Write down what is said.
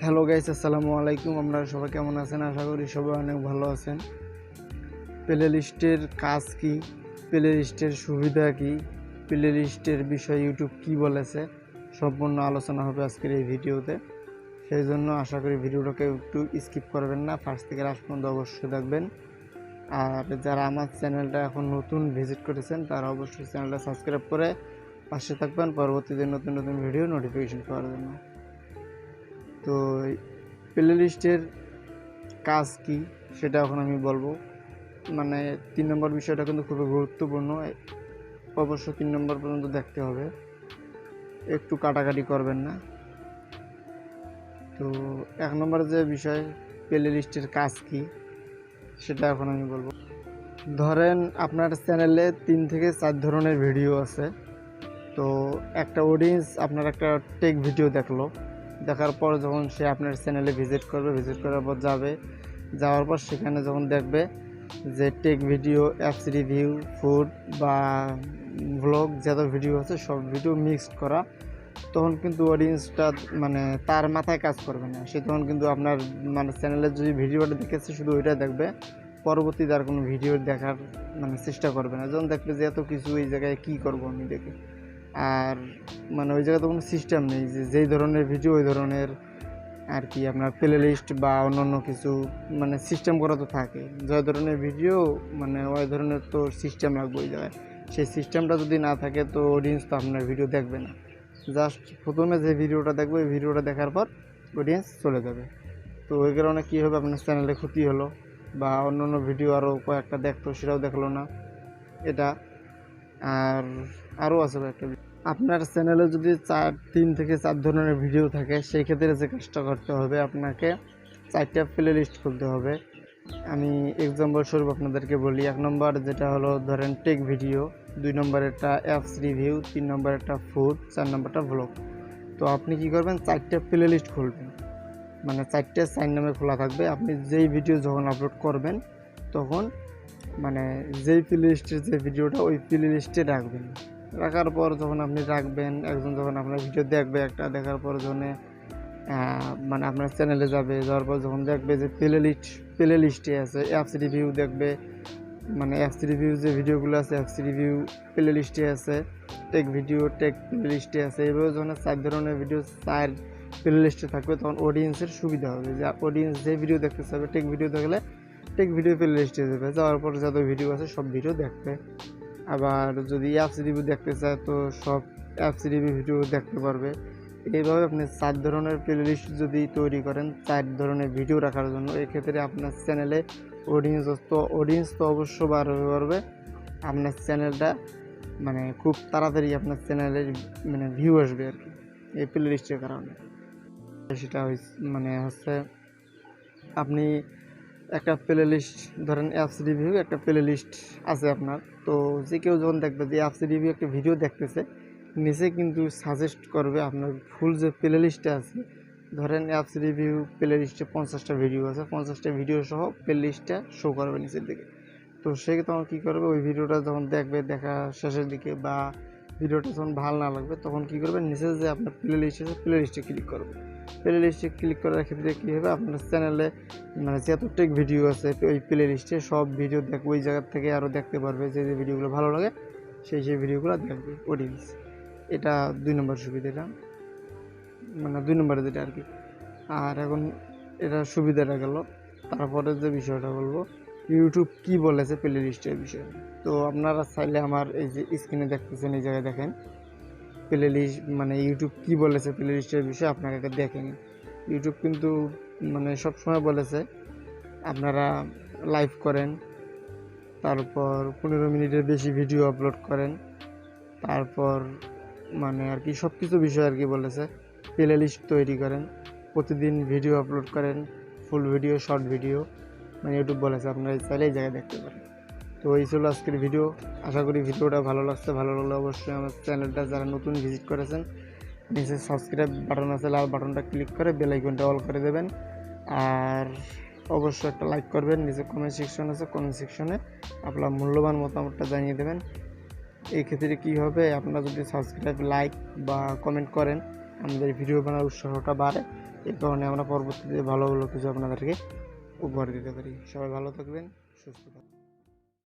Hello guys, আসসালামু আলাইকুম। আপনারা সবাই কেমন আছেন? আশা করি সবাই অনেক ভালো আছেন। প্লে লিস্টের কাজ কি, প্লে লিস্টের সুবিধা কি, প্লে লিস্টের বিষয়ে ইউটিউব কি বলেছে, সম্পূর্ণ আলোচনা হবে আজকের এই ভিডিওতে। সেই জন্য আশা করি ভিডিওটাকে একটু স্কিপ করবেন না, ফার্স্ট থেকে লাস্ট পর্যন্ত অবশ্যই দেখবেন। আর যারা আমার চ্যানেলটা এখন নতুন ভিজিট করেছেন তারা অবশ্যই চ্যানেলটা সাবস্ক্রাইব করে পাশে থাকবেন পরবর্তীতে নতুন নতুন ভিডিও নোটিফিকেশন পাওয়ার জন্য। তো প্লে লিস্টের কাজ কি সেটা এখন আমি বলবো। মানে 3 নম্বর বিষয়টা কিন্তু খুবই গুরুত্বপূর্ণ, অবশ্য 3 নম্বর পর্যন্ত দেখতে হবে, একটু কাটাকাটি করবেন না। তো 1 নম্বর যে বিষয় প্লে লিস্টের কাজ কি সেটা এখন আমি বলবো। ধরেন আপনার চ্যানেলে 3 থেকে 4 ধরনের ভিডিও আছে। তো একটা অডিয়েন্স আপনার একটা টেক ভিডিও দেখার পর যখন সে আপনার চ্যানেলে ভিজিট করবে, ভিজিট করার পর যাওয়ার পর সেখানে যখন দেখবে যে take video, apps review, food বা ভ্লগ যত ভিডিও আছে সব ভিডিও মিক্সড করা, তখন কিন্তু অডিয়েন্সটা মানে তার মাথায় কাজ করবে না। সে তখন কিন্তু আপনার মানে চ্যানেলের যদি ভিডিওটা দেখেছে শুধু ওইটা দেখবে, পরবর্তীতে আর কোনো ভিডিও দেখার মানে চেষ্টা করবে না। যখন দেখবে যে এত কিছু এই জায়গায় কী করবো আমি দেখে, আর মানে ওই জায়গায় তো কোনো সিস্টেম নেই যে যেই ধরনের ভিডিও ওই ধরনের আর কি আপনার প্লে লিস্ট বা অন্যান্য কিছু মানে সিস্টেম করা তো থাকে। যে ধরনের ভিডিও মানে ওই ধরনের তো সিস্টেম রাখবো ওই জায়গায়। সেই সিস্টেমটা যদি না থাকে তো অডিয়েন্স তো আপনার ভিডিও দেখবে না। জাস্ট প্রথমে যে ভিডিওটা দেখবে ওই ভিডিওটা দেখার পর অডিয়েন্স চলে যাবে। তো ওই কারণে কী হবে, আপনার চ্যানেলে ক্ষতি হলো বা অন্য ভিডিও আরও কয়েকটা দেখতো সেটাও দেখলো না এটা। আর আরও আছে কয়েকটা। আপনার চ্যানেলে যদি 3 থেকে 4 ধরনের ভিডিও থাকে, সেই ক্ষেত্রে যে কাজটা করতে হবে, আপনাকে 4টা প্লে লিস্ট খুলতে হবে। আমি এক্সাম্পল স্বরূপ আপনাদেরকে বলি। 1 নম্বর যেটা হলো ধরেন টেক ভিডিও, 2 নম্বর একটা অ্যাপস রিভিউ, 3 নম্বর একটা ফুড, 4 নম্বরটা ভ্লগ। তো আপনি কি করবেন, 4টা প্লে লিস্ট খুলবেন, মানে 4টে সাইন নামে খোলা থাকবে। আপনি যেই ভিডিও যখন আপলোড করবেন তখন মানে যেই প্লে লিস্টের যে ভিডিওটা ওই প্লে লিস্টে রাখবেন। রাখার পর যখন আপনি রাখবেন, একজন যখন আপনার ভিডিও দেখবে, একটা দেখার পর যখন মানে আপনার চ্যানেলে যাওয়ার পর যখন দেখবে যে প্লে লিস্টে আছে অ্যাপস রিভিউ দেখবে, মানে অ্যাপস রিভিউ যে ভিডিওগুলো আছে অ্যাপস রিভিউ প্লে লিস্টে আছে, টেক ভিডিও টেক প্লে লিস্টে আছে। এভাবে যখন 4 ধরনের ভিডিও 4 প্লে লিস্টে থাকবে তখন অডিয়েন্সের সুবিধা হবে যে অডিয়েন্স যে ভিডিও দেখতে চাইবে, টেক ভিডিও দেখলে টেক ভিডিও প্লে লিস্টে যাবে, যাওয়ার পর যত ভিডিও আছে সব ভিডিও দেখবে। আবার যদি অ্যাপস রিভিউ দেখতে চায় তো সব অ্যাপস রিভিউ ভিডিও দেখতে পারবে। এইভাবে আপনি 4 ধরনের প্লে লিস্ট যদি তৈরি করেন 4 ধরনের ভিডিও রাখার জন্য, এক্ষেত্রে আপনার চ্যানেলে অডিয়েন্স তো অবশ্য বাড়বে। আপনার চ্যানেলটা মানে খুব তাড়াতাড়ি আপনার চ্যানেলের মানে ভিউ আসবে আর কি, এই প্লে লিস্টের কারণে। সেটা মানে হচ্ছে আপনি একটা প্লে লিস্ট ধরেন অ্যাপস রিভিউ একটা প্লে লিস্ট আছে আপনার, তো যে কেউ যখন দেখবে যে অ্যাপস রিভিউ একটা ভিডিও দেখতেছে, নিচে কিন্তু সাজেস্ট করবে আপনার ফুল যে প্লে লিস্টে আছে। ধরেন অ্যাপস রিভিউ প্লে লিস্টে 50টা ভিডিও আছে, 50টা ভিডিও সহ প্লে লিস্টটা শো করবে নিচের দিকে। তো সে তখন কী করবে, ওই ভিডিওটা যখন দেখবে, দেখা শেষের দিকে বা ভিডিওটা যখন ভালো না লাগবে তখন কী করবে, নিচে যে আপনার প্লে লিস্ট আছে প্লে লিস্টে ক্লিক করবে। প্লে লিস্টে ক্লিক করার ক্ষেত্রে কী হবে, আপনার চ্যানেলে মানে যত টেক ভিডিও আছে ওই প্লে লিস্টে সব ভিডিও দেখবে, ওই জায়গার থেকে আরও দেখতে পারবে। যে ভিডিওগুলো ভালো লাগে সেই ভিডিওগুলো দেখবে অডিয়েন্স। এটা 2 নম্বর সুবিধাটা, মানে 2 নম্বরে যেটা আর কি। আর এখন এটা সুবিধাটা গেল, তারপরে যে বিষয়টা বলবো ইউটিউব কি বলেছে প্লে লিস্টের বিষয়ে। তো আপনারা চাইলে আমার এই যে স্ক্রিনে দেখতেছেন এই জায়গায় দেখেন প্লে লিস্ট, মানে ইউটিউব কি বলেছে প্লে লিস্টের বিষয়ে আপনাকে দেখেন। ইউটিউব কিন্তু মানে সবসময় বলেছে আপনারা লাইভ করেন, তারপর 15 মিনিটের বেশি ভিডিও আপলোড করেন, তারপর মানে আর কি সব কিছু বিষয় আর কি বলেছে। প্লে লিস্ট তৈরি করেন, প্রতিদিন ভিডিও আপলোড করেন, ফুল ভিডিও শর্ট ভিডিও, মানে ইউটিউব বলেছে আপনারা চাইলে এই জায়গায় দেখতে পারেন। তো এই ছিল আজকের ভিডিও। আশা করি ভিডিওটা ভালো লাগছে। ভালো লাগলে অবশ্যই আমার চ্যানেলটা যারা নতুন ভিজিট করেছেন নিচে সাবস্ক্রাইব বাটন আছে, লাল বাটনটা ক্লিক করে বেল আইকনটা অল করে দেবেন। আর অবশ্যই একটা লাইক করবেন। নিচে কমেন্ট সেকশন আছে, কমেন্ট সেকশনে আপনার মূল্যবান মতামতটা জানিয়ে দেবেন। এই ক্ষেত্রে কী হবে, আপনারা যদি সাবস্ক্রাইব লাইক বা কমেন্ট করেন আমাদের ভিডিও বানানোর উৎসাহটা বাড়ে, এই কারণে আমরা পরবর্তীতে ভালো ভালো কিছু আপনাদেরকে উপহার দিতে পারি। সবাই ভালো থাকবেন, সুস্থ থাকবেন।